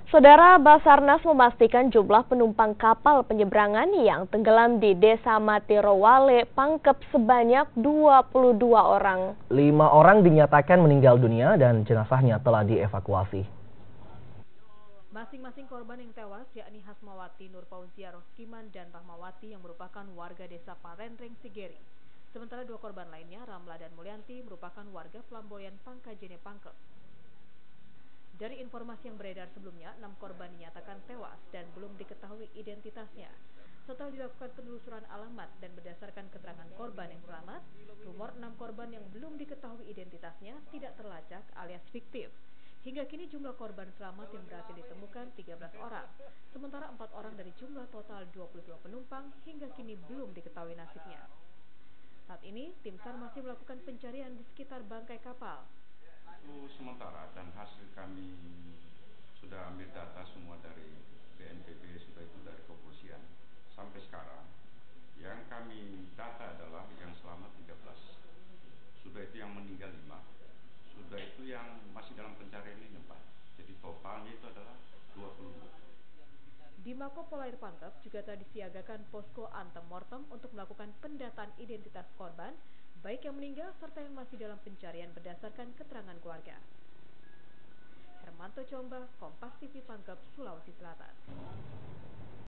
Saudara, Basarnas memastikan jumlah penumpang kapal penyeberangan yang tenggelam di Desa Matirowale, Pangkep sebanyak 22 orang. 5 orang dinyatakan meninggal dunia dan jenazahnya telah dievakuasi. Masing-masing korban yang tewas yakni Hasmawati Nurfauzia Roskiman dan Rahmawati yang merupakan warga Desa Parendreng Sigeri. Sementara 2 korban lainnya, Ramla dan Mulyanti, merupakan warga Flamboyan Pangkajene Pangkep. Dari informasi yang beredar sebelumnya, 6 korban dinyatakan tewas dan belum diketahui identitasnya. Setelah dilakukan penelusuran alamat dan berdasarkan keterangan korban yang selamat, rumor 6 korban yang belum diketahui identitasnya tidak terlacak alias fiktif. Hingga kini jumlah korban selamat yang berhasil ditemukan 13 orang, sementara 4 orang dari jumlah total 22 penumpang hingga kini belum diketahui nasibnya. Saat ini, tim SAR masih melakukan pencarian di sekitar bangkai kapal. Itu sementara dan hasil kami sudah ambil data semua dari BNPB, sudah itu dari kepolisian. Sampai sekarang yang kami data adalah yang selamat 13, sudah itu yang meninggal 5, sudah itu yang masih dalam pencarian ini 4, jadi totalnya itu adalah 22. Di Mako Polair Pangkep juga telah disiagakan posko antemortem untuk melakukan pendataan identitas korban, baik yang meninggal serta yang masih dalam pencarian berdasarkan keterangan keluarga. Hermanto Comba, Kompas TV Pangkep, Sulawesi Selatan.